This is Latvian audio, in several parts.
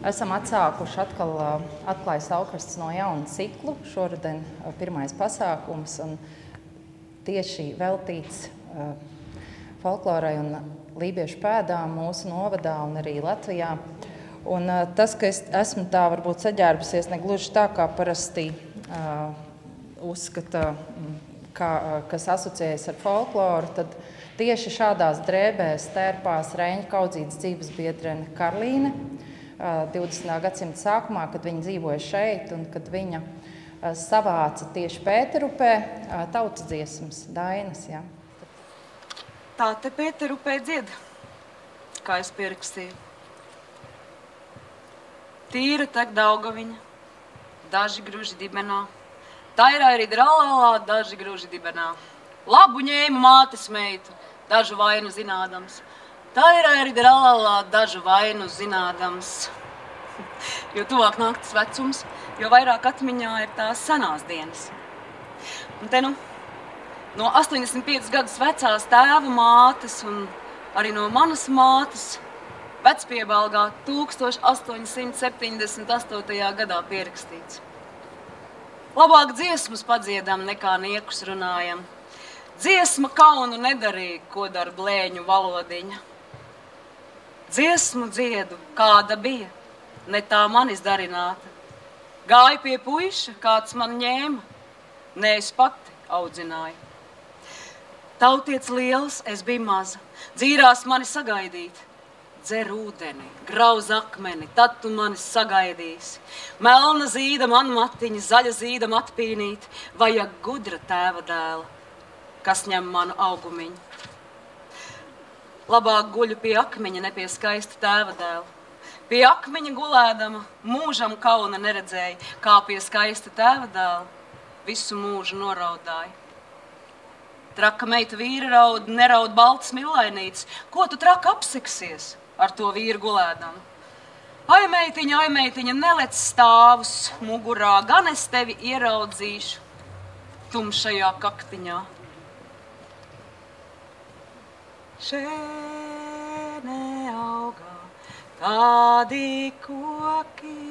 Esam atsākuši atkal atklājas aukrasts no jauna ciklu. Šoruden pirmais pasākums un tieši veltīts folklorai un lībiešu pēdām mūsu novadā un arī Latvijā. Un tas, ka es esmu tā varbūt saģērbusies ne gluži tā, kā parasti uzskata, kas asociējas ar folkloru, tad tieši šādās drēbēs tērpās Reiņa Kaudzītes dzīves biedrene Karlīne 20. gadsimta sākumā, kad viņa dzīvoja šeit un kad viņa savāca tieši Pēterupē tautas dziesmas, dainas. Ja. Tā te Pēterupē dzied, kā es pierakstīju. Tīra tek Daugaviņa, daži gruži dibenā. Tairā arī dralalā, daži gruži dibenā. Labu ņēma mātes meitu, dažu vainu zinādams. Tairā arī dralalā, dažu vainu zinādams. Jo tuvāk naktas vecums, jo vairāk atmiņā ir tās senās dienas. Un te nu, no 85 gadus vecās tēva mātes un arī no manas mātes vecpiebalgā 1878. gadā pierakstīts. Labāk dziesmas padziedam nekā niekus runājam. Dziesma kaunu nedarīja, ko dar blēņu valodiņa. Dziesmu dziedu, kāda bija, ne tā man izdarināta. Gāju pie puiša, kāds man ņēma, ne es pati audzināju. Tautiec liels, es biju maza, dzīrās mani sagaidīt. Dzer ūdeni, grauz akmeni, tad tu mani sagaidīsi. Melna zīda man matiņa, zaļa zīda matpīnīt, vajag gudra tēva dēla, kas ņem manu augumiņu. Labāk guļu pie akmeņa, ne pie skaista tēva dēla. Pie akmeņa gulēdama mūžam kauna neredzēja, kā pie skaista tēva dēla visu mūžu noraudāja. Traka meita vīra raud, neraud baltas millainītes, ko tu traka apseksies ar to vīru gulēdama? Ai, meitiņa, nelec stāvus mugurā, gan es tevi ieraudzīšu tumšajā kaktiņā. Šēne augā tādi koki,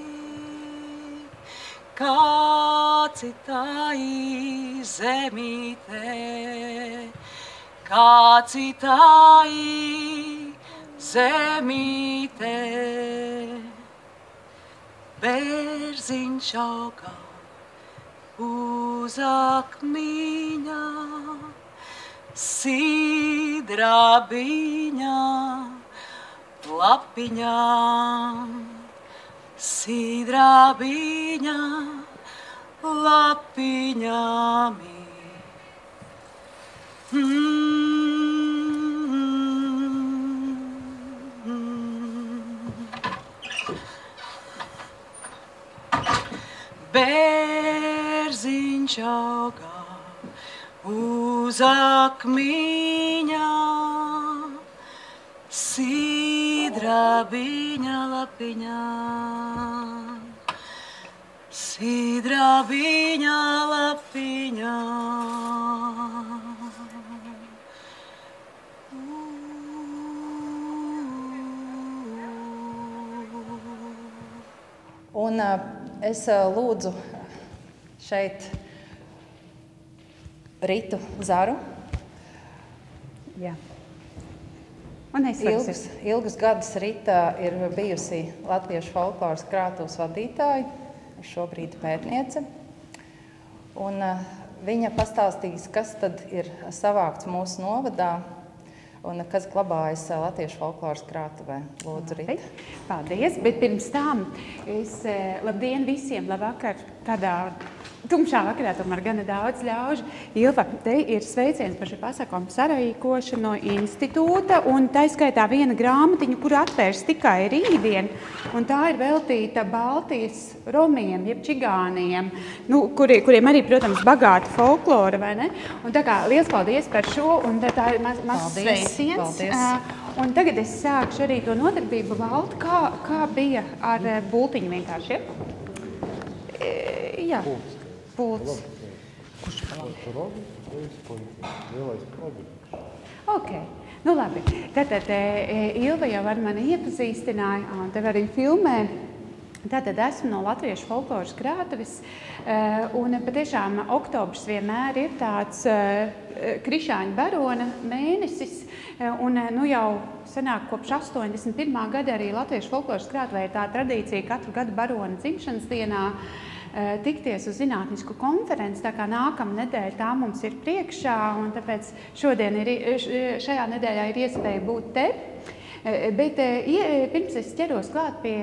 kā citai zemītē, kā citai zemītē. Bērziņš augā uz akmiņā, sidrabiņā, lapiņā, sidrabiņā, lapiņām. Bērziņš augā uz akmiņā, sidrabiņa lapiņā, sidrabiņa lapiņā. Un es lūdzu šeit Ritu Zaru. Jā. Un es ilgus gadus Rita ir bijusi Latviešu folkloras krātuves vadītāja, šobrīd pētniece. Un viņa pastāstīs, kas tad ir savākts mūsu novadā un kas glabājas Latviešu folkloras krātuvē. Lūdzu, Rita. Paldies, bet pirms tam labdien visiem, labvakar, tādā tumšā vakarā tomēr gana daudz ļaužu. Ilva, te ir sveiciens par šo pasākumu sarīkošanu no institūta, un tā skaitā viena grāmatiņa, kur atvērs tikai rītdien, un tā ir veltīta Baltijas romiem, jeb čigāniem, kuriem arī, protams, bagāta folklora, vai ne? Un tā kā liels paldies par šo, un tā ir mazs sveiciens. Un tagad es sākšu arī to nodarbību, Valda, kā bija ar bultiņu vienkārši, ja? Jā. Pults. Kurš Ok, nu labi. Tātad Ilva jau ar mani iepazīstināja, un tev arī filmē Tātad esmu no Latviešu folkloras krātuves, un patiešām oktobrs vienmēr ir tāds Krišāņa barona mēnesis, un nu jau senāk kopš 81. gada arī Latviešu folkloras krātuvē ir tā tradīcija katru gadu barona dzimšanas dienā tikties uz zinātnisku konferenci, tā kā nākamā nedēļa tā mums ir priekšā, un tāpēc šajā nedēļā ir iespēja būt te. Bet pirms es ķeros klāt pie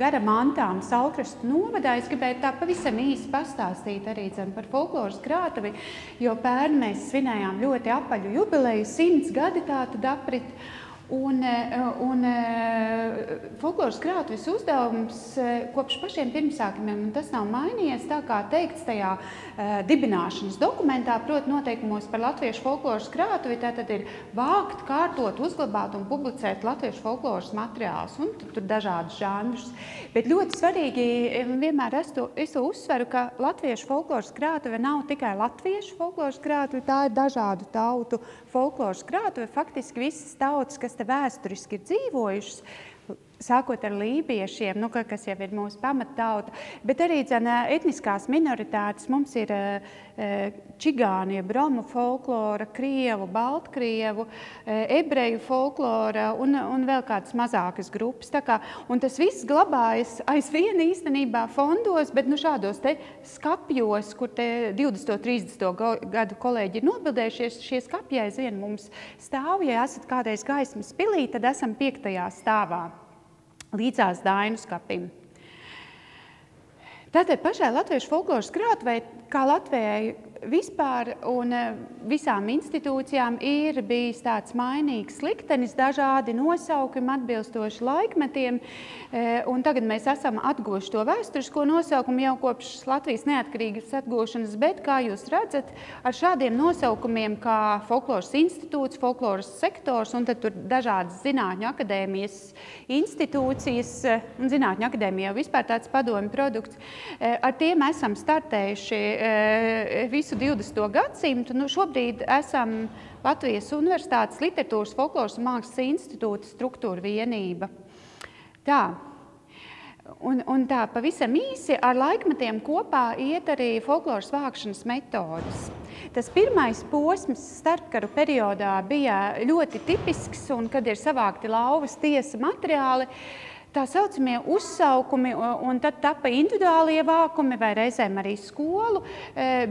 gara mantām Saulkrastu novadā, es gribēju tā pavisam īsi pastāstīt arī par folkloras krātuvi, jo pērn mēs svinējām ļoti apaļu jubileju, 100 gadi tātad aprit. Un folkloras krātuves uzdevums kopš pašiem pirmsākumiem, un tas nav mainījies, tā kā teikts tajā dibināšanas dokumentā, proti noteikumos par latviešu folkloras krātuvi, tātad ir vākt, kārtot, uzglabāt un publicēt latviešu folkloras materiālus, un tur dažādus žanrus. Bet ļoti svarīgi vienmēr es to uzsveru, ka latviešu folkloras krātuve nav tikai latviešu folkloras krātuve, tā ir dažādu tautu folkloras krātuve, faktiski visas tautas, kas vēsturiski ir dzīvojušas, sākot ar lībiešiem, nu, kas jau ir mūsu pamattauta, bet arī etniskās minoritātes. Mums ir čigānu, jeb romu folklora, krievu, baltkrievu, ebreju folklora un vēl kādas mazākas grupas. Un tas viss glabājas aizvien īstenībā fondos, bet nu, šādos te skapjos, kur te 20. 30. gadu kolēģi ir nobildējušies, šie skapji aizvien mums stāv. Ja esat kādreiz Gaismas pilī, tad esam 5. stāvā. Līdzās Dainu skapim. Tātad pašai latviešu folkloras krātuvei, kā Latvijai vispār un visām institūcijām, ir bijis tāds mainīgs liktenis, dažādi nosaukumi atbilstoši laikmetiem, un tagad mēs esam atguvuši to vēsturisko nosaukumu jau kopš Latvijas neatkarīgas atgūšanas, bet, kā jūs redzat, ar šādiem nosaukumiem kā folkloras institūts, folkloras sektors, un tad tur dažādas zinātņu akadēmijas institūcijas, un zinātņu akadēmija jau vispār tāds padomju produkts, ar tiem esam startējuši visu 20. gadsimtu. Nu, šobrīd esam Latvijas Universitātes Literatūras, folkloras un mākslas institūta struktūra vienība. Tā. Un tā pavisam īsi ar laikmetiem kopā iet arī folkloras vākšanas metodas. Tas pirmais posms starpkaru periodā bija ļoti tipisks, un kad ir savākti lauvas tiesa materiāli, tā saucamie uzsaukumi, un tad tapa individuālie vākumi vai reizēm arī skolu,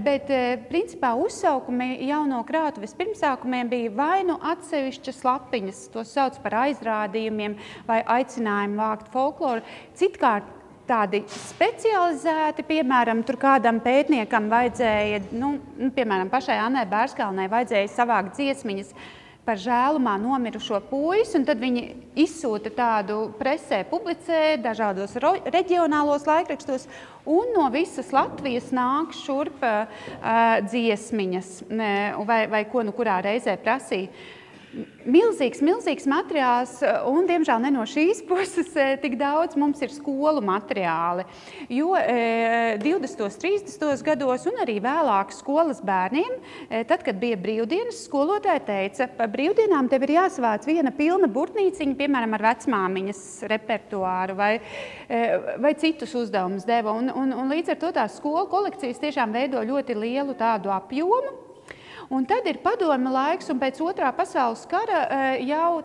bet principā uzsaukumi jau no krātuves pirmsākumiem bija vai nu atsevišķas lapiņas, to sauc par aizrādījumiem vai aicinājumu vākt folkloru, citkārt tādi specializēti, piemēram, tur kādam pētniekam vajadzēja, piemēram, pašai Annai Bērskalnei vajadzēja savākt dziesmiņas par žēlumā nomirušo puisi, un tad viņi izsūta tādu presē, publicē dažādos reģionālos laikrakstos, un no visas Latvijas nāk šurp dziesmiņas, vai ko nu kurā reizē prasīja. Milzīgs materiāls, un, diemžēl, ne no šīs puses tik daudz mums ir skolu materiāli, jo 20. 30. gados un arī vēlāk skolas bērniem, tad, kad bija brīvdienas, skolotāji teica, pa brīvdienām tev ir jāsavāc viena pilna burtnīciņa, piemēram, ar vecmāmiņas repertuāru vai citus uzdevumus deva, un līdz ar to tās skolu kolekcijas tiešām veido ļoti lielu tādu apjomu. Un tad ir padomju laiks, un pēc Otrā pasaules kara jau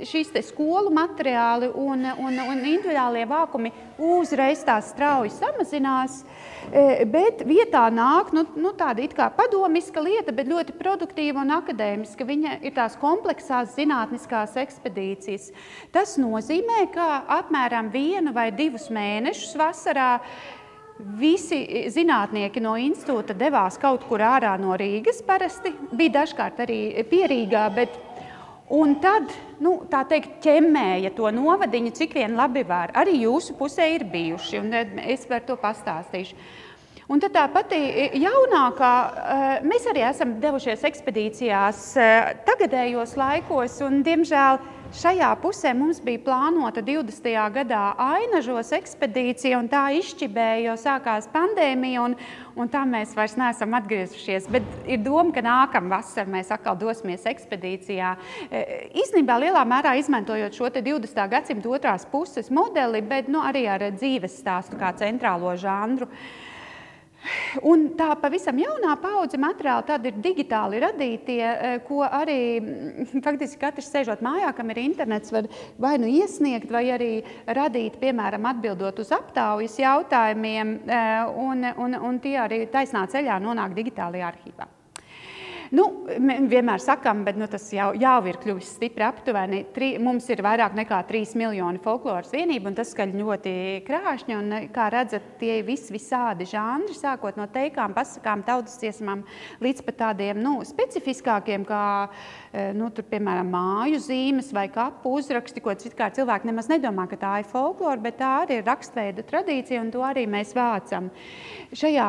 šīs te skolu materiāli un individuālie vākumi uzreiz tā strauji samazinās, bet vietā nāk tāda it kā padomiska lieta, bet ļoti produktīva un akadēmiska. Viņa ir tās kompleksās zinātniskās ekspedīcijas. Tas nozīmē, ka apmēram 1 vai 2 mēnešus vasarā visi zinātnieki no institūta devās kaut kur ārā no Rīgas parasti, bija dažkārt arī pie Rīgā, un tad, tā teikt, ķemmēja to novadiņu, cik vien labi var. Arī jūsu pusē ir bijuši, un es par to pastāstīšu. Un tad tā pati jaunākā, mēs arī esam devušies ekspedīcijās tagadējos laikos, un, diemžēl, šajā pusē mums bija plānota 20. gadā Ainažos ekspedīcija, un tā izšķibēja, jo sākās pandēmija, un tā mēs vairs neesam atgriezušies. Bet ir doma, ka nākamvasar mēs atkal dosimies ekspedīcijā. Īstenībā lielā mērā izmantojot šo te 20. gadsimta otrās puses modeli, bet arī ar dzīves stāstu kā centrālo žanru. Un tā pavisam jaunā paudze materiāli tad ir digitāli radītie, ko arī faktiski katrs sēžot mājā, kam ir internets, var vai nu iesniegt, vai arī radīt, piemēram, atbildot uz aptaujas jautājumiem, un tie arī taisnā ceļā nonāk digitālajā arhīvā. Vienmēr sakam, bet tas jau ir kļuvis stipri aptuveni. Mums ir vairāk nekā 3 miljoni folkloras vienību, un tas skaļ ļoti krāšņi, un, kā redzat, tie visādi žanri, sākot no teikām, pasakām, tautas dziesmām, līdz pat tādiem, specifiskākiem, kā, tur, piemēram, māju zīmes vai kapu uzraksti, ko citkārt cilvēki nemaz nedomā, ka tā ir folklora, bet tā arī ir rakstveida tradīcija, un to arī mēs vācam. Šajā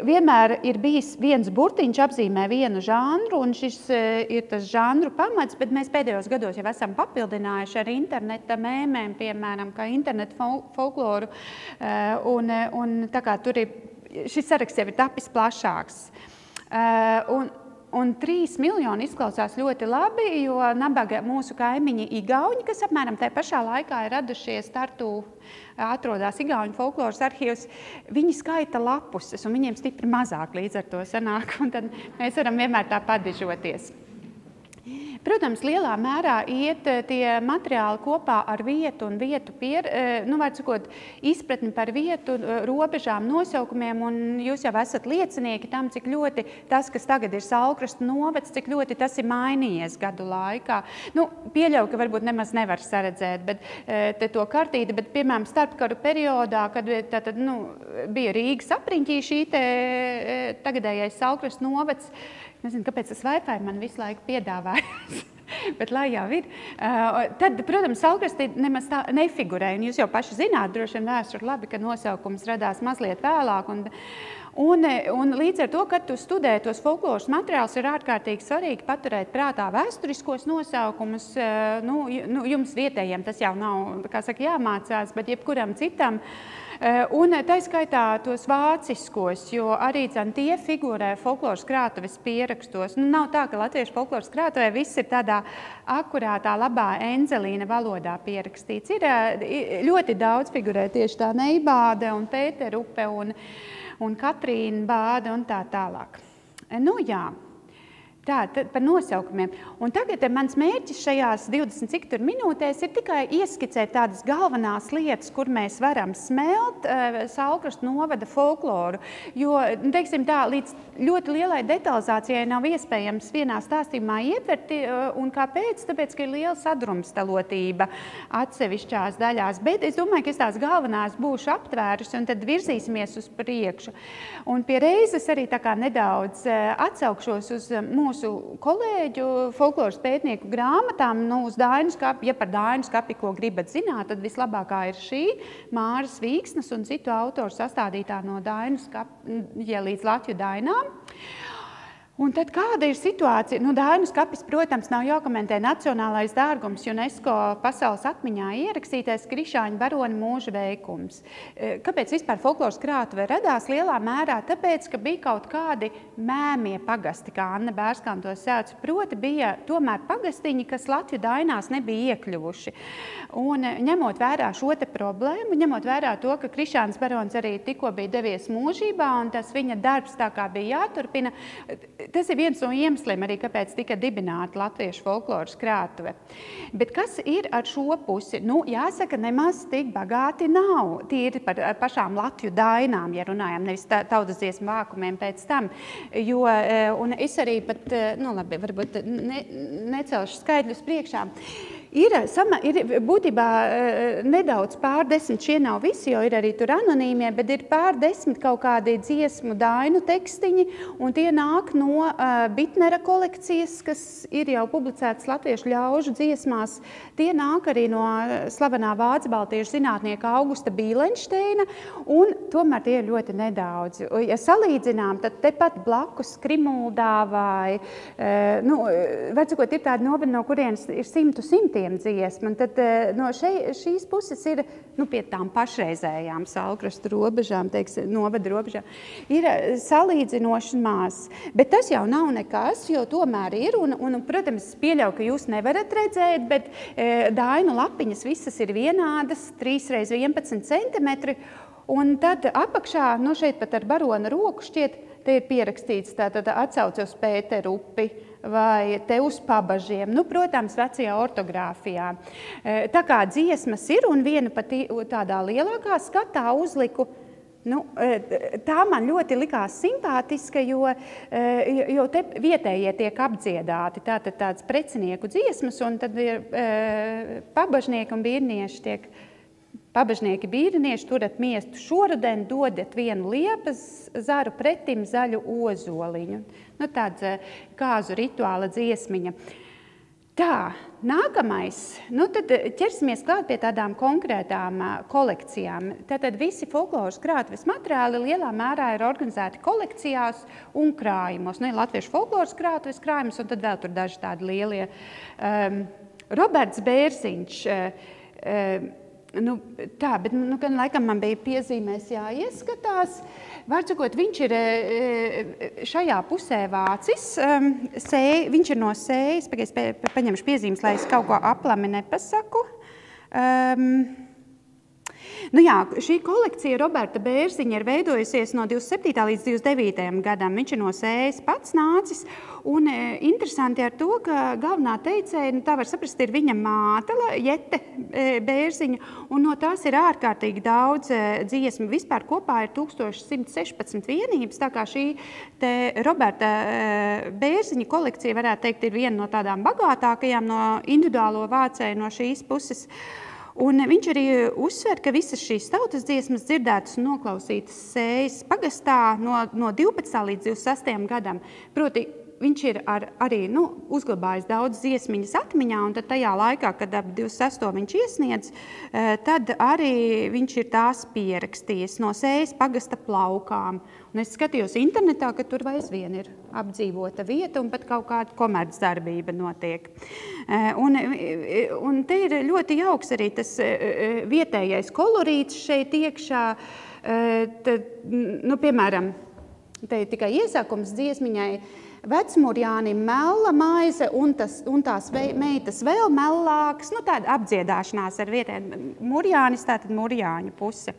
vienmēr ir bijis viens burtiņš apzīmē vienu žanru, un šis ir tas žanru pamats, bet mēs pēdējos gados jau esam papildinājuši ar interneta mēmēm, piemēram, kā interneta folkloru, un tā kā tur ir, šis saraksts jau ir tapis plašāks. Un 3 miljoni izklausās ļoti labi, jo nabaga mūsu kaimiņi igauņi, kas apmēram tajā pašā laikā ir radušies Tartu, atrodās igauņu folkloras arhīvs, viņi skaita lapuses, un viņiem stipri mazāk līdz ar to sanāk, un tad mēs varam vienmēr tā padižoties. Protams, lielā mērā iet tie materiāli kopā ar vietu un vietu izpratni par vietu, robežām, nosaukumiem, un jūs jau esat liecinieki tam, cik ļoti tas, kas tagad ir Saulkrastu novads, cik ļoti tas ir mainījies gadu laikā. Pieļauju, ka varbūt nemaz nevar saredzēt, bet to kartīti, bet, piemēram, starpkaru periodā, kad bija Rīgas apriņķī šī tagadējais Saulkrastu novads, nezinu, kāpēc tas Wi-Fi man visu laiku piedāvājas, bet lai jau ir. Tad, protams, Saulkrasti nemaz tā nefigurēja, un jūs jau paši zināt, droši vien vēsturi labi, ka nosaukums radās mazliet vēlāk, un līdz ar to, kad tu studē tos folkloras materiālus, ir ārkārtīgi svarīgi paturēt prātā vēsturiskos nosaukumus. Jums vietējiem tas jau nav, kā saka, jāmācās, bet jebkuram citam. Un tā skaitā tos vāciskos, jo arī tie figurē folkloras krātuves pierakstos. Nav tā, ka latviešu folkloras krātuvē viss ir tādā akurātā, labā enzelīna valodā pierakstīts. Ir ļoti daudz figurē tieši tā Neibāde un Pēterupe un Katrīna Bāde un tā tālāk. Jā. Tā, par nosaukumiem. Un tagad mans mērķis šajās 20 cik tur minūtēs ir tikai ieskicēt tādas galvenās lietas, kur mēs varam smelt Saulkrastu novada folkloru. Jo, teiksim tā, līdz ļoti lielai detalizācijai nav iespējams vienā stāstījumā ietvert, un kāpēc? Tāpēc, ka ir liela sadrumstalotība atsevišķās daļās. Bet es domāju, ka es tās galvenās būšu aptvērusi, un tad virzīsimies uz priekšu. Un pie reizes arī tā kā nedaudz atsaukšos uz mūsu kolēģu folkloras pētnieku grāmatām, uz Dainas kapi. Ja par Dainas kapi, ko gribat zināt, tad vislabākā ir šī Māras Vīksnes un citu autoru sastādītā no Dainas kapi līdz Latviju Dainām. Un tad kāda ir situācija? Dainas kapis, protams, nav jākomentē nacionālais dārgums UNESCO pasaules atmiņā ierakstītais Krišāņa barona mūža veikums. Kāpēc vispār folkloras krātuve radās lielā mērā? Tāpēc, ka bija kaut kādi mēmie pagasti, kā Anna Bērskāna to sauc. Proti bija tomēr pagastiņi, kas Latviju Dainās nebija iekļuvuši. Un ņemot vērā šo te problēmu, ņemot vērā to, ka Krišāns barons arī tikko bija devies mūžībā, un tas viņa darbs tā kā bija jāturpina, tas ir viens no iemesliem arī, kāpēc tika dibināta latviešu folkloras krātuve. Bet kas ir ar šo pusi? Jāsaka, nemaz tik bagāti nav. Tīri par pašām Latviju Dainām, ja runājam, nevis tautas dziesmu vākumiem pēc tam. Jo, un es arī pat, labi, varbūt necelšu skaidļus priekšā. Ir būtībā nedaudz pārdesmit, šie nav visi, jo ir arī tur anonīmie, bet ir pārdesmit kaut kādi dziesmu dainu tekstiņi, un tie nāk no Bitnera kolekcijas, kas ir jau publicētas latviešu ļaužu dziesmās. Tie nāk arī no slavenā vācu baltiešu zinātnieka Augusta Bīlenšteina, un tomēr tie ir ļoti nedaudz. Ja salīdzinām, tad tepat blakus Krimuldā vai, var sakot, ir tāda novada, no kurienes ir simtiem dziesmu, un tad no šīs puses ir, pie tām pašreizējām Saulkrastu robežām, novada robežām, ir salīdzinoši maz. Bet tas jau nav nekas, jo tomēr ir, un protams, pieļauju, ka jūs nevarat redzēt, bet dainu lapiņas visas ir vienādas, 3x11 centimetri, un tad apakšā, šeit pat ar barona roku šķiet, te ir pierakstīts, tātad atsauce uz Pēteru upi, vai te uz pabažiem, protams, vecajā ortogrāfijā. Tā kā dziesmas ir, un vienu pat tādā lielākā skatā uzliku, tā man ļoti likās simpātiska, jo te vietējie tiek apdziedāti, tātad tāds precinieku dziesmas, un tad ir pabažnieki un bīrnieši tiek. Pabažnieki bīrinieši turat miestu šoruden, dodat vienu liepas zaru pretim zaļu ozoliņu. Tāds kāzu rituāla dziesmiņa. Tā, nākamais, tad ķersimies klāt pie tādām konkrētām kolekcijām. Tātad visi folkloras krātuves materiāli lielā mērā ir organizēti kolekcijās un krājumos. Ir latviešu folkloras krātuves krājums, un tad vēl tur daži tādi lielie. Roberts Bērziņš, tā, bet laikam man bija piezīmēs jāieskatās. Vārdsakot, viņš ir šajā pusē vācis, viņš ir no Sējas, paņemšu piezīmes, lai es kaut ko aplami nepasaku. Šī kolekcija Roberta Bērziņa ir veidojusies no 27. līdz 29. gadam. Viņš ir no Sējas pats nācis, un interesanti ar to, ka galvenā teicēja, tā var saprast, ir viņa māte, Jete Bērziņa, un no tās ir ārkārtīgi daudz dziesmu. Vispār kopā ir 1116 vienības, tā kā šī te Roberta Bērziņa kolekcija, varētu teikt, ir viena no tādām bagātākajām no individuālo vācēju no šīs puses. Un viņš arī uzsver, ka visas šīs tautas dziesmas dzirdētas un noklausītas Sējas pagastā no 12. līdz 26. gadam. Proti, viņš ir arī uzglabājis daudz dziesmiņas atmiņā, un tad tajā laikā, kad ap 26. viņš iesniedz, tad arī viņš ir tās pierakstījis no Sējas pagasta plaukām. Un es skatījos internetā, ka tur aizvien ir apdzīvota vieta un pat kaut kāda komercdarbība notiek. Un te ir ļoti jauks arī tas vietējais kolorīts šeit iekšā. Piemēram, te ir tikai iesākums dziesmiņai Vecmurjānim mella maize un tās meitas vēl mellākas, tāda apdziedāšanās ar vietēm. Murjānis, tātad murjāņu puse.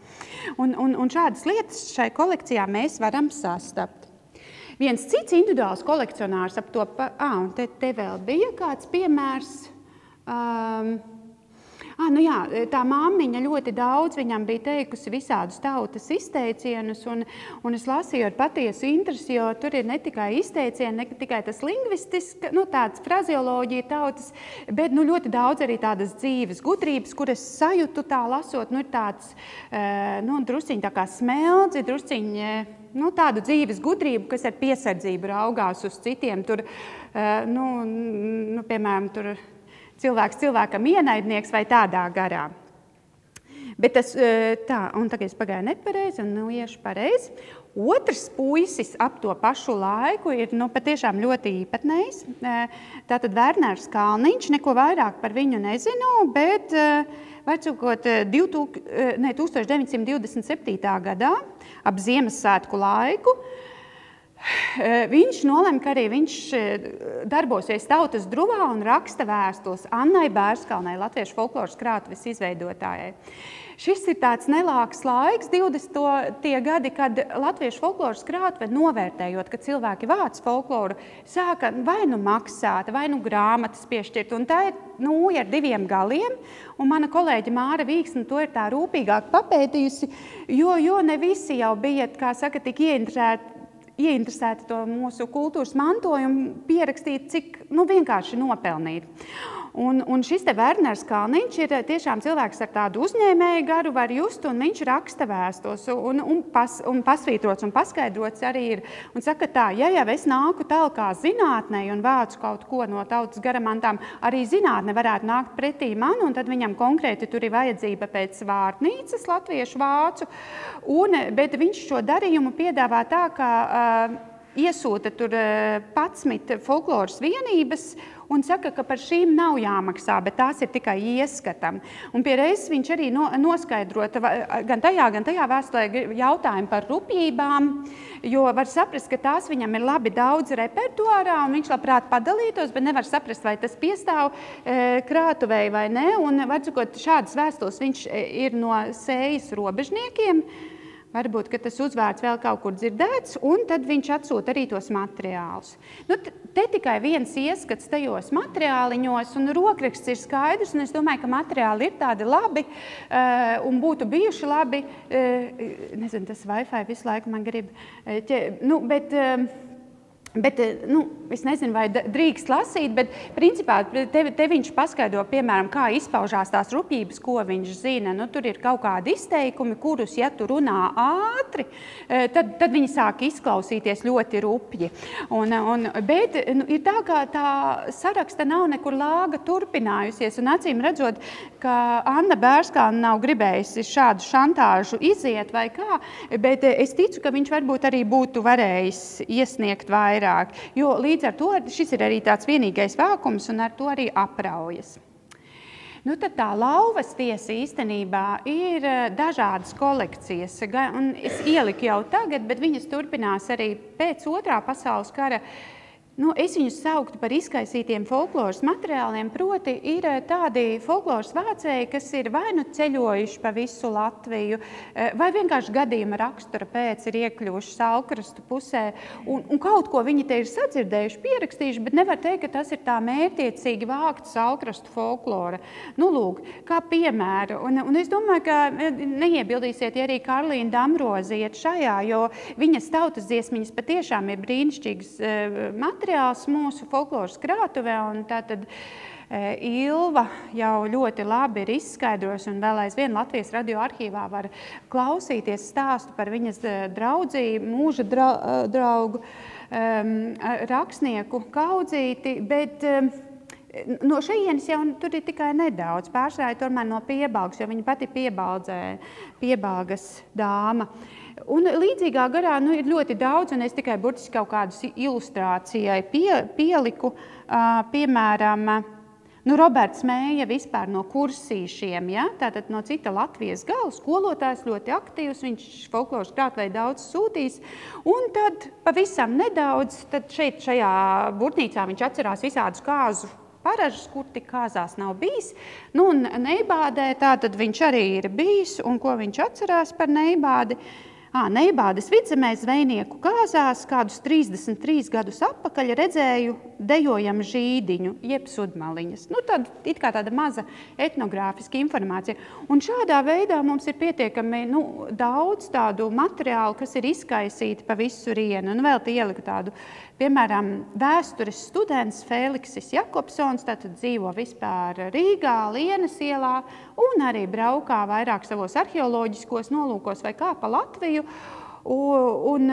Un šādas lietas šai kolekcijā mēs varam sastapt. Viens cits individuāls kolekcionārs ap to, un te vēl bija kāds piemērs. Tā mammiņa ļoti daudz viņam bija teikusi visādus tautas izteicienus, un es lasīju ar patiesu interesi, jo tur ir ne tikai izteicieni, ne tikai tas lingvistiski, tāds frazeoloģija tautas, bet ļoti daudz arī tādas dzīves gudrības, kuras sajūtu tā lasot, ir tāds, drusciņi tā kā smeldzi, drusciņi, tādu dzīves gudrību, kas ar piesardzību raugās uz citiem, tur, piemēram, tur, cilvēks cilvēkam ienaidnieks vai tādā garā. Bet tas tā, un tagad es pagāju nepareizi un iešu pareizi. Otrs puisis ap to pašu laiku ir patiešām ļoti īpatnējs. Tātad Verners Kalniņš, neko vairāk par viņu nezinu, bet vecākot 1927. gadā ap Ziemassvētku laiku viņš nolēma, ka arī viņš darbosies tautas druvā un raksta vēstules Annai Bērskalnai, latviešu folkloras krātuves izveidotājai. Šis ir tāds nelāks laiks, 20. gadi, kad latviešu folkloras krātuve novērtējot, ka cilvēki vāc folkloru, sāka vai maksāt, vai grāmatas piešķirt. Un tā ir ar 2 galiem, un mana kolēģe Māra Vīksne to ir tā rūpīgāk papētījusi, jo ne visi jau bija, kā saka, tik ieinteresēti to mūsu kultūras mantojumu pierakstīt, cik vienkārši nopelnīt. Un šis te Werners Kalniņš ir tiešām cilvēks ar tādu uzņēmēju garu, var just, un viņš raksta vēstos, un pasvītrots un paskaidrots arī ir. Un saka tā, ja jau es nāku talkā zinātnē un vācu kaut ko no tautas garamantām, arī zinātne varētu nākt pretī man, un tad viņam konkrēti tur ir vajadzība pēc vārnīcas, latviešu vācu, bet viņš šo darījumu piedāvā tā, ka iesūta tur 11 folkloras vienības un saka, ka par šīm nav jāmaksā, bet tās ir tikai ieskatam. Un pie reizes viņš arī noskaidrota gan tajā vēstulē jautājumu par rupjībām, jo var saprast, ka tās viņam ir labi daudz repertuārā, un viņš labprāt padalītos, bet nevar saprast, vai tas piestāv krātuvei vai ne. Un, var sakot, šādas vēstules viņš ir no Sējas robežniekiem, varbūt, ka tas uzvārds vēl kaut kur dzirdēts, un tad viņš atsūta arī tos materiālus. Nu, te tikai viens ieskats tajos materiāliņos, un rokraksts ir skaidrs, un es domāju, ka materiāli ir tādi labi, un būtu bijuši labi. Nezinu, tas Wi-Fi visu laiku man grib. Bet es nezinu, vai drīkst lasīt, bet principā te viņš paskaidro, piemēram, kā izpaužās tās rupjības, ko viņš zina. Nu, tur ir kaut kādi izteikumi, kurus, ja tu runā ātri, tad viņi sāk izklausīties ļoti rupji. Bet ir tā, ka tā saraksta nav nekur lāga turpinājusies, un acīm redzot, ka Anna Bērskāne nav gribējusi šādu šantāžu iziet vai kā, bet es ticu, ka viņš varbūt arī būtu varējis iesniegt vairāk. Jo līdz ar to šis ir arī tāds vienīgais vākums un ar to arī apraujas. Nu, tad tā lauvas tiesa īstenībā ir dažādas kolekcijas, un es ieliku jau tagad, bet viņas turpinās arī pēc Otrā pasaules kara. Nu, es viņus sauktu par izkaisītiem folkloras materiāliem, proti ir tādi folkloras vācēji, kas ir vai nu ceļojuši pa visu Latviju, vai vienkārši gadījuma rakstura pēc ir iekļuvuši Saulkrastu pusē, un kaut ko viņi te ir sadzirdējuši, pierakstījuši, bet nevar teikt, ka tas ir tā mērķiecīgi vākta Saulkrastu folklora. Nu, lūk, kā piemēru, un es domāju, ka neiebildīsiet, ja arī Karlīna Damroze iet šajā, jo viņas tautas dziesmiņas patiešām ir brīnišķīgas materiāls mūsu folkloras krātuvē, un tātad Ilva jau ļoti labi ir izskaidrojusi, un vēl aizvien Latvijas radio arhīvā var klausīties stāstu par viņas draudzību, mūža draugu, rakstnieku Kaudzīti, bet no šejienes jau tur ir tikai nedaudz, pārsvarā tomēr no Piebalgas, jo viņa pati Piebalgas dāma. Un līdzīgā garā ir ļoti daudz, un es tikai burtiski kaut kādus ilustrācijai pieliku, piemēram, Roberts Mēja vispār no kursīšiem, ja? Tātad no cita Latvijas gala, skolotājs ļoti aktīvs, viņš folkloras krātuvei daudz sūtīs, un tad pavisam nedaudz, tad šajā burtnīcā viņš atcerās visādus kāzu paražas, kur tik kāzās nav bijis. Nu, un Neibādē tātad viņš arī ir bijis, un ko viņš atcerās par Neibādi? Neibādes vidzemē zvejnieku kāzās kādus 33 gadus atpakaļ redzēju dejojam žīdiņu, jeb sudmaliņas. Nu, tad it kā tāda maza etnogrāfiska informācija. Un šādā veidā mums ir pietiekami daudz tādu materiālu, kas ir izkaisīti pa visu rienu. Un vēl ieliku tādu, piemēram, vēstures students Feliksis Jakobsons, tātad dzīvo vispār Rīgā, Lienas ielā, un arī braukā vairāk savos arheoloģiskos nolūkos vai kā pa Latviju. Un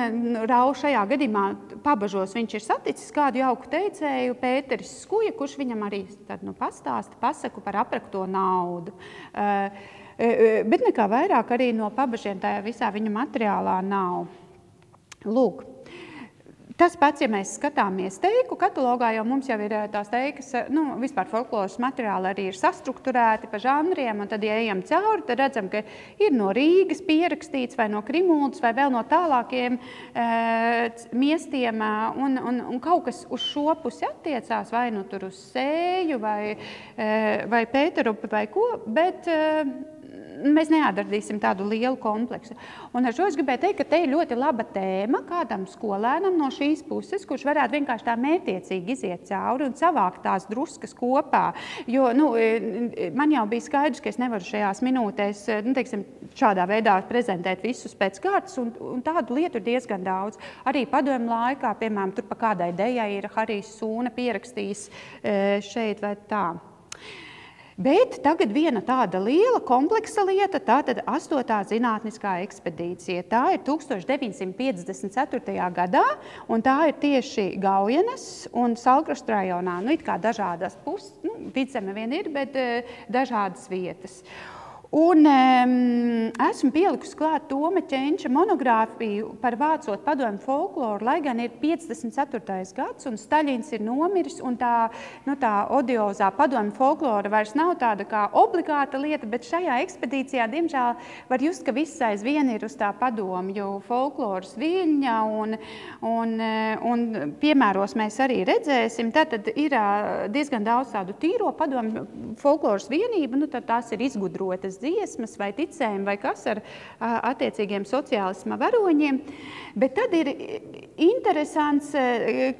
šajā gadījumā pabažos viņš ir saticis kādu jauku teicēju, Pēteris Skuja, kurš viņam arī pastāsta pasaku par aprakto naudu. Bet nekā vairāk arī no pabažiem tajā visā viņa materiālā nav. Lūk. Tas pats, ja mēs skatāmies teiku katalogā, jau mums jau ir tās teikas, vispār folkloras materiāli arī ir sastrukturēti pa žanriem, un tad, ja ejam cauri, tad redzam, ka ir no Rīgas pierakstīts, vai no Krimuldas, vai vēl no tālākiem miestiem, un kaut kas uz šo pusi attiecās, vai nu tur uz Sēju, vai Pēterupi, vai ko, bet mēs neatradīsim tādu lielu kompleksu. Un ar šo es gribēju teikt, ka te ir ļoti laba tēma kādam skolēnam no šīs puses, kurš varētu vienkārši tā mērķiecīgi iziet cauri un savākt tās druskas kopā. Jo, man jau bija skaidrs, ka es nevaru šajās minūtēs, šādā veidā prezentēt visus pēc kārtas, un tādu lietu ir diezgan daudz. Arī padomju laikā, piemēram, tur pa kādai dejai ir Harijs Sūna pierakstījis šeit vai tā. Bet tagad viena tāda liela, kompleksa lieta, tātad 8. zinātniskā ekspedīcija. Tā ir 1954. gadā, un tā ir tieši Gaujenes un Salkrastu rajonā. Nu, it kā dažādas puses, Vidzeme vien ir, bet dažādas vietas. Un esmu pielikusi klāt Toma Ķenča monogrāfiju par vācot padomju folkloru, lai gan ir 54. gads un Staļins ir nomiris, un tā odiozā padomju folklora vairs nav tāda kā obligāta lieta, bet šajā ekspedīcijā, diemžēl, var just, ka viss aizvien ir uz tā padomju folkloras viļņa, un piemēros mēs arī redzēsim. Tātad ir diezgan daudz tādu tīro padomju folkloras vienību, nu tad tās ir izgudrotas dziesmas vai ticējumi vai kas ar attiecīgiem sociālisma varoņiem. Bet tad ir interesants,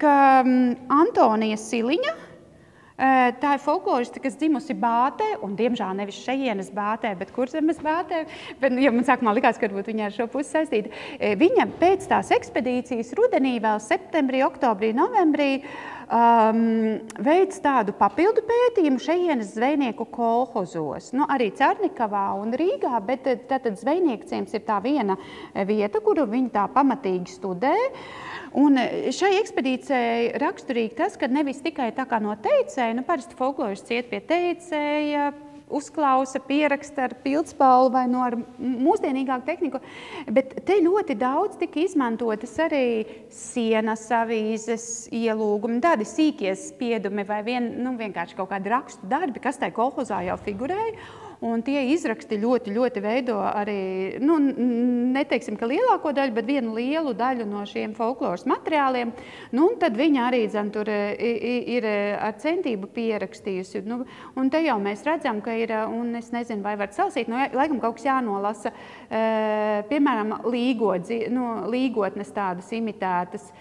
ka Antonija Siliņa, tā ir folkloriste, kas dzimusi Bātē, un diemžēl nevis šejienes Bātē, bet Kurzemes Bātē, bet man sākumā likās, ka varbūt viņa ar šo pusi saistīta. Viņa pēc tās ekspedīcijas rudenī, vēl septembrī, oktobrī, novembrī, veic tādu papildu pētījumu šejienes zvejnieku kolhozos. Nu, arī Cernikavā un Rīgā, bet tātad zvejnieku ciems ir tā viena vieta, kuru viņi tā pamatīgi studē. Un šai ekspedīcijai raksturīgi tas, ka nevis tikai tā kā no teicēja, parasti folklorists iet pie teicēja, uzklausa, pieraksta ar pildspalvu vai ar mūsdienīgāku tehniku, bet te ļoti daudz tika izmantotas arī sienas avīzes ielūgumi, tādi sīkie spiedumi vai vienkārši kaut kādi rakstu darbi, kas tai kolhozā jau figurēja. Un tie izraksti ļoti, ļoti veido arī, neteiksim, ka lielāko daļu, bet vienu lielu daļu no šiem folkloras materiāliem. Un tad viņa arī tur ir ar centību pierakstījusi. Un te jau mēs redzam, ka ir, un es nezinu, vai var salasīt, laikam kaut kas jānolasa, piemēram, līgotnes tādas imitētas.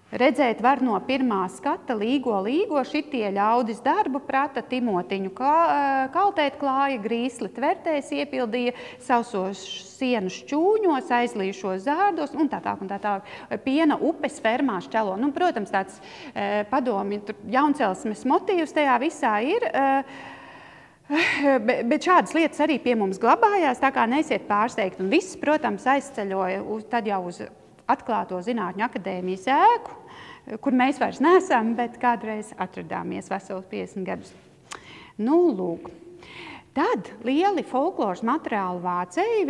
Redzēt var no pirmā skata līgo, šitie ļaudis darbu prata, Timotiņu kaltēt klāja, grīsli tvertēs iepildīja, sausos sienu šķūņos, aizlīšos zārdos, un tā tālāk. Piena upes fermā šķelo. Protams, tāds padomi, jauncelsmes motīvs tajā visā ir. Bet šādas lietas arī pie mums glabājās, tā kā neesiet pārsteigti. Un viss, protams, aizceļoja tad jau uz atklāto Zinātņu akadēmijas ēku, kur mēs vairs neesam, bet kādreiz atradāmies veseli 50 gadus. Lūk. Tad lieli folkloras materiālu vācēji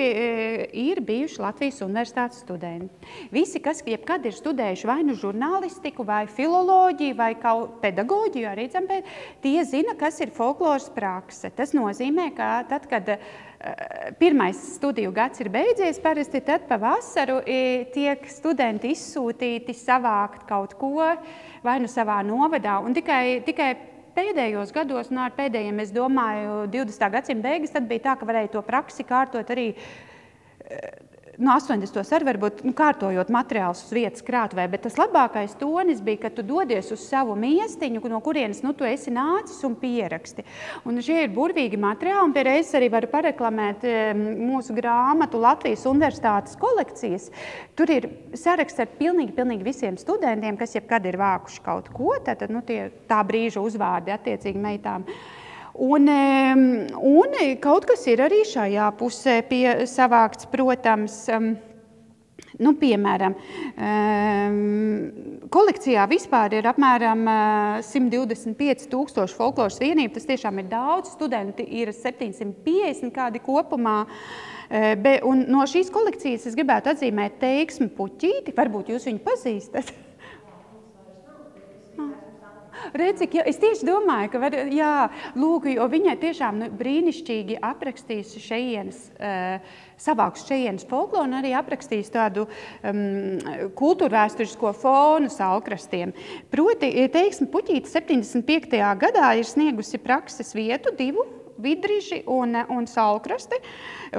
ir bijuši Latvijas universitātes studenti. Visi, kas jebkad ir studējuši vai žurnālistiku, vai filoloģiju, vai pedagoģiju, arī tie zina, kas ir folkloras prakse. Tas nozīmē, ka tad, kad pirmais studiju gads ir beidzies, parasti tad pa vasaru tiek studenti izsūtīti savākt kaut ko vai savā novadā. Un tikai pēdējos gados, ar pēdējiem, es domāju, 20. gadsimta beigas, tad bija tā, ka varēja to praksi kārtot arī no 80. arī varbūt kārtojot materiālus uz vietas krātuvē, bet tas labākais tonis bija, ka tu dodies uz savu miestiņu, no kurienes tu esi nācis un pieraksti. Un šie ir burvīgi materiāli, un pierreiz arī varu pareklamēt mūsu grāmatu Latvijas universitātes kolekcijas. Tur ir saraksts ar pilnīgi visiem studentiem, kas jebkad ir vākuši kaut ko, tātad tā brīža uzvārdi attiecīgi meitām. Un kaut kas ir arī šajā pusē savākts, protams, piemēram, kolekcijā vispār ir apmēram 125,000 folkloras vienību, tas tiešām ir daudz, studenti ir 750 kādi kopumā. Un no šīs kolekcijas es gribētu atzīmēt Teiksmi Puķīti, varbūt jūs viņu pazīstat? Redzi, es tieši domāju, ka jo viņai tiešām brīnišķīgi aprakstījusi šejienes, savāks šejienes folkloru un arī aprakstījusi tādu kultūrvēsturisko fonu Salkrastiem. Proti, Teiksmi Puķīte 75. gadā ir sniegusi prakses vietu 2 vidriži un saulkrasti,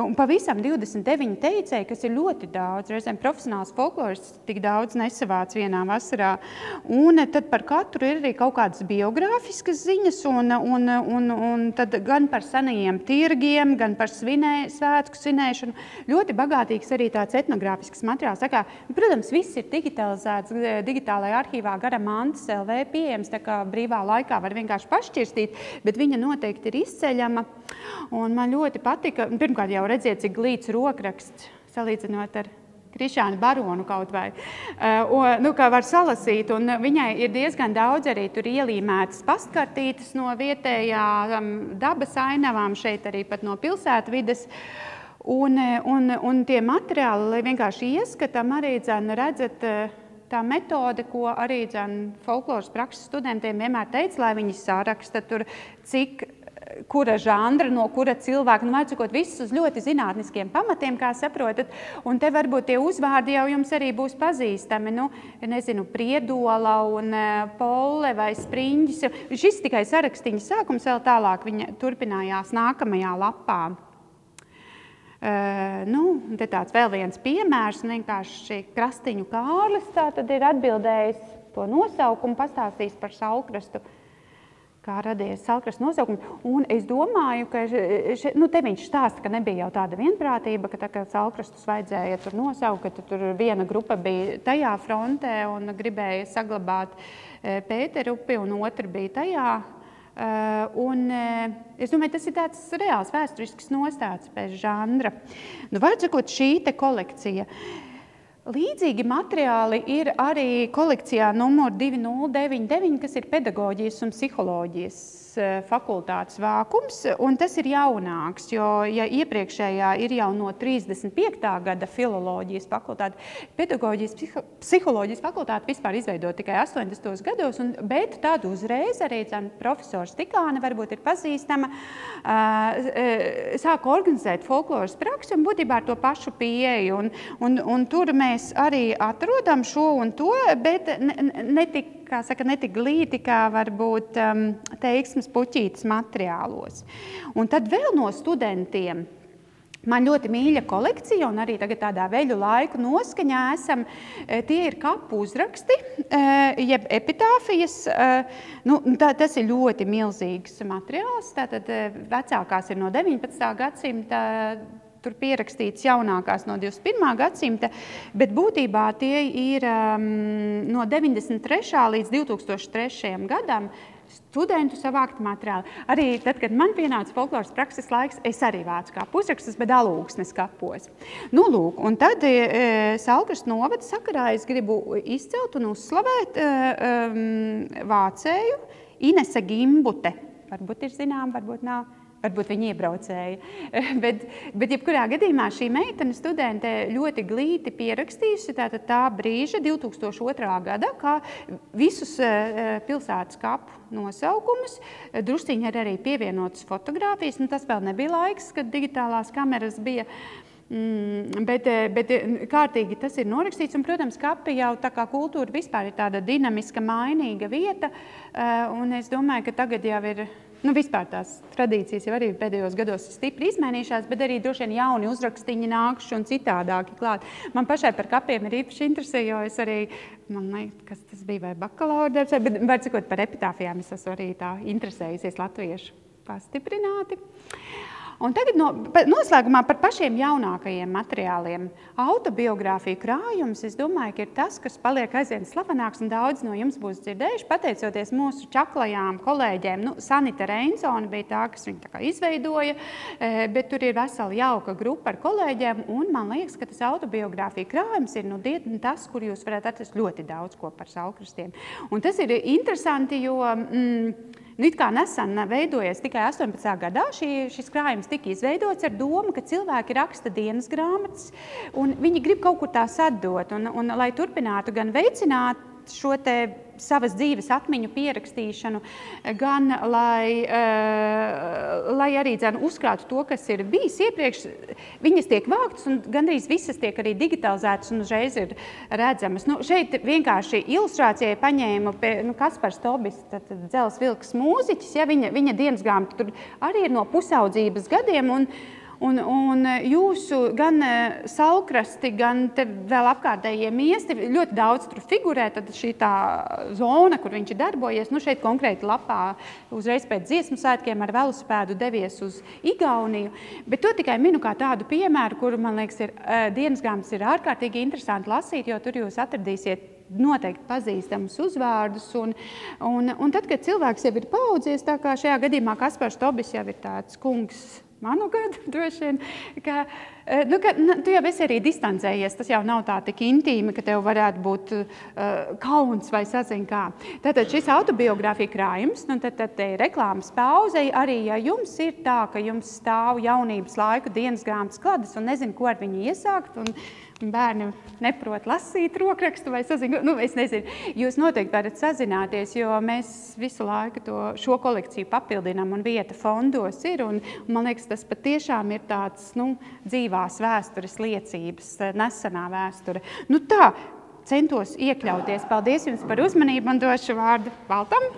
un pavisam 29 teicēji, kas ir ļoti daudz. Reizēm profesionāls folklorists tik daudz nesavāc vienā vasarā. Un tad par katru ir arī kaut kādas biogrāfiskas ziņas, un tad gan par senajiem tirgiem, gan par svētku svinēšanu. Ļoti bagātīgs arī tāds etnogrāfisks materiāls. Tā kā, protams, viss ir digitalizēts, digitālajā arhīvā Gara Mantas LV pieejams, tā kā brīvā laikā var vienkārši pašķirstīt, bet viņa noteikti ir izceļama. Un man ļoti patika, pirmkārt jau redziet, cik glīts rokraksts, salīdzinot ar Krišānu Baronu kaut vai, kā var salasīt, un viņai ir diezgan daudz arī tur ielīmētas pastkartītes no vietējā dabas ainavām, šeit arī pat no pilsētvides, un tie materiāli, lai vienkārši ieskatam, arī redzat tā metode, ko arī folkloras prakses studentiem vienmēr teica, lai viņi saraksta tur, kura žanra, no kura cilvēka, vajadzot visus uz ļoti zinātniskiem pamatiem, kā saprotat, un te varbūt tie uzvārdi jau jums arī būs pazīstami, nezinu, Priedola un Polle vai Spriņģis. Šis tikai sarakstiņa sākums, vēl tālāk viņa turpinājās nākamajā lapā. Te tāds vēl viens piemērs, vienkārši Krastiņu Kārlis tā tad ir atbildējis to nosaukumu, pastāstījis par saulkrastu, kā radies saulkrastu nosaukums. Un es domāju, ka te viņš stāsta, ka nebija jau tāda vienprātība, ka tā kā saulkrastus vajadzēja tur nosaukt, ka tur viena grupa bija tajā frontē un gribēja saglabāt Pēterupi, un otra bija tajā. Es domāju, tas ir tāds reāls vēsturisks nostāds pēc žanra. Var sakot, šī te kolekcija. Līdzīgi materiāli ir arī kolekcijā numur 2099, kas ir pedagoģijas un psiholoģijas fakultātes vākums, un tas ir jaunāks, jo, ja iepriekšējā ir jau no 35. gada filoloģijas fakultāte, pedagoģijas psiholoģijas fakultāte vispār izveidot tikai 80. gados, bet tad uzreiz arī profesors Tikāne, varbūt ir pazīstama, sāka organizēt folkloras praksi un būtībā ar to pašu pieeju, un tur mēs arī atrodam šo un to, bet netik glīti, kā varbūt teiksmes puķītes materiālos. Un tad vēl no studentiem man ļoti mīļa kolekcija, un arī tagad tādā veļu laiku noskaņā esam, tie ir kapu uzraksti, jeb epitāfijas. Tas ir ļoti milzīgs materiāls, tātad vecākās ir no 19. gadsimta, tur pierakstīts jaunākās no 21. gadsimta, bet būtībā tie ir no 93. līdz 2003. gadam studentu savākt materiāli. Arī tad, kad man pienāca folkloras prakses laiks, es arī vācu kapu uzrakstus, bet alūksnes kapos. Lūk, un tad Saulkrastu novada sakarā es gribu izcelt un uzslavēt vācēju Inese Gimbute. Varbūt ir zinām, varbūt nav. Varbūt viņi iebraucēja. Bet jebkurā gadījumā šī meitene studente ļoti glīti pierakstījusi tā brīža 2002. gada, kā visus pilsētas kapu nosaukumus. Drusciņi ir arī pievienotas fotogrāfijas. Tas vēl nebija laiks, kad digitālās kameras bija. Bet kārtīgi tas ir norakstīts, un, protams, kapi jau tā kā kultūra vispār ir tāda dinamiska, mainīga vieta, un es domāju, ka tagad jau ir, vispār tās tradīcijas jau arī pēdējos gados ir stipri izmainījušās, bet arī droši vien jauni uzrakstiņi nākuši un citādāki klāt. Man pašai par kapiem ir īpaši interesē, jo es arī, man liekas, kas tas bija, vai bakalaura darbs, bet var sakot par epitāfijām, es esmu arī tā interesējusies latviešu pastiprināti. Un tagad noslēgumā par pašiem jaunākajiem materiāliem. Autobiogrāfija krājums, es domāju, ka ir tas, kas paliek aizvien slavenāks, un daudz no jums būs dzirdējuši, pateicoties mūsu čaklajām kolēģiem. Sanita Reinsone bija tā, kas viņu tā kā izveidoja, bet tur ir vesela jauka grupa ar kolēģiem, un man liekas, ka tas autobiogrāfija krājums ir tas, kur jūs varētu atrast ļoti daudz ko par saulkrastiem. Un tas ir interesanti, jo it kā nesen veidojies tikai 18. gadā, šis krājums tika izveidots ar domu, ka cilvēki raksta dienas grāmatas, un viņi grib kaut kur tās atdot, un lai turpinātu gan veicināt šo te savas dzīves atmiņu pierakstīšanu, gan lai arī uzkrātu to, kas ir bijis iepriekš. Viņas tiek vāktas un gandrīz visas tiek arī digitalizētas un uzreiz ir redzamas. Šeit vienkārši ilustrācijai paņēmu Kaspars Tobis, Dzels Vilks mūziķis, ja, viņa dienas grāmata tur arī ir no pusaudzības gadiem un jūsu gan Saulkrasti, gan te vēl apkārtējie miesti, ļoti daudz tur figurē, tad šī tā zona, kur viņš ir darbojies, šeit konkrēti lapā uzreiz pēc dziesmu svētkiem ar velosipēdu devies uz Igauniju, bet to tikai minu kā tādu piemēru, kuru, man liekas, dienas grāmatas ir ārkārtīgi interesanti lasīt, jo tur jūs atradīsiet noteikti pazīstamus uzvārdus, un tad, kad cilvēks jau ir paaudzies, tā kā šajā gadījumā Kaspars Tobis jau ir tāds kungs, manu gadu, droši vien, ka tu jau esi arī distancējies, tas jau nav tā tik intīmi, ka tev varētu būt kauns vai sazin kā. Tātad šis autobiogrāfija krājums, tad te reklāmas pauzei, arī ja jums ir tā, ka jums stāv jaunības laiku dienas grāmatas kladas un nezinu, ko ar viņu iesākt, un bērni neprot lasīt rokrakstu vai sazinu, es nezinu, jūs noteikti varat sazināties, jo mēs visu laiku šo kolekciju papildinām un vieta fondos ir, un man liekas, tas patiešām ir tāds, dzīvās vēstures liecības, nesenā vēsture. Tā, centos iekļauties. Paldies jums par uzmanību un došu vārdu Valtam.